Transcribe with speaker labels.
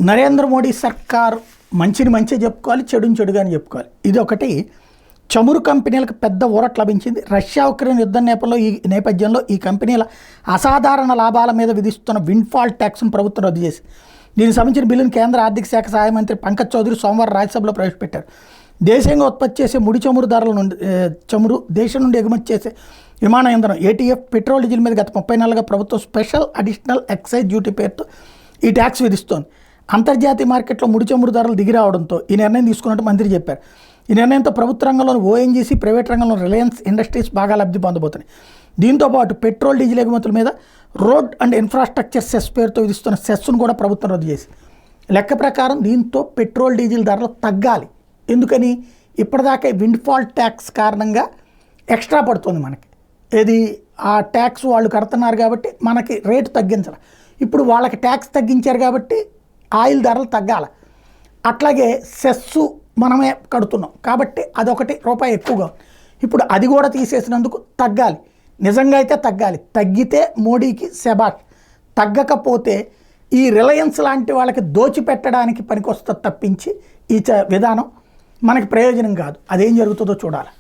Speaker 1: నరేంద్ర మోడీ సర్కార్ మంచిని మంచి చెప్పుకోవాలి, చెడుని చెడుగా అని చెప్పుకోవాలి. ఇది ఒకటి. చమురు కంపెనీలకు పెద్ద ఊరట లభించింది. రష్యా ఉక్రెయిన్ యుద్ధం నేపథ్యంలో ఈ కంపెనీల అసాధారణ లాభాల మీద విధిస్తున్న విండ్ఫాల్ ట్యాక్స్ను ప్రభుత్వం రద్దు చేసింది. దీనికి సంబంధించిన బిల్లును కేంద్ర ఆర్థిక శాఖ సహాయ మంత్రి పంకజ్ చౌదరి సోమవారం రాజ్యసభలో ప్రవేశపెట్టారు. దేశంగా ఉత్పత్తి చేసే ముడి చమురు ధరల నుండి దేశం నుండి ఎగుమతి చేసే విమాన ఇంధనం ఏటీఎఫ్, పెట్రోల్, డీజిల్ మీద గత 30 నెలలుగా ప్రభుత్వం స్పెషల్ అడిషనల్ ఎక్సైజ్ డ్యూటీ పేరుతో ఈ ట్యాక్స్ విధిస్తోంది. అంతర్జాతీయ మార్కెట్లో ముడి చమురు ధరలు దిగిరావడంతో ఈ నిర్ణయం తీసుకున్నట్టు మంత్రి చెప్పారు. ఈ నిర్ణయంతో ప్రభుత్వ రంగంలోని ఓఎన్జీసీ, ప్రైవేట్ రంగంలో రిలయన్స్ ఇండస్ట్రీస్ బాగా లబ్ధి పొందబోతున్నాయి. దీంతోపాటు పెట్రోల్, డీజిల్ ఎగుమతుల మీద రోడ్ అండ్ ఇన్ఫ్రాస్ట్రక్చర్ సెస్ పేరుతో విధిస్తున్న సెస్ను కూడా ప్రభుత్వం రద్దు చేసింది. లెక్క ప్రకారం దీంతో పెట్రోల్, డీజిల్ ధరలు తగ్గాలి. ఎందుకని? ఇప్పటిదాకా విండ్ఫాల్ ట్యాక్స్ కారణంగా ఎక్స్ట్రా పడుతుంది మనకి. ఏది ఆ ట్యాక్స్ వాళ్ళు కడుతున్నారు కాబట్టి మనకి రేటు తగ్గించాలి. ఇప్పుడు వాళ్ళకి ట్యాక్స్ తగ్గించారు కాబట్టి ఆయిల్ ధరలు తగ్గాలి. అట్లాగే సెస్సు మనమే కడుతున్నాం కాబట్టి అదొకటి రూపాయి ఎక్కువగా. ఇప్పుడు అది కూడా తీసేసినందుకు తగ్గాలి. నిజంగా అయితే తగ్గాలి. తగ్గితే మోడీకి శబాష్. తగ్గకపోతే ఈ రిలయన్స్ లాంటి వాళ్ళకి దోచిపెట్టడానికి పనికొస్తుంది తప్పించి ఈ విధానం మనకి ప్రయోజనం కాదు. అదేం జరుగుతుందో చూడాలి.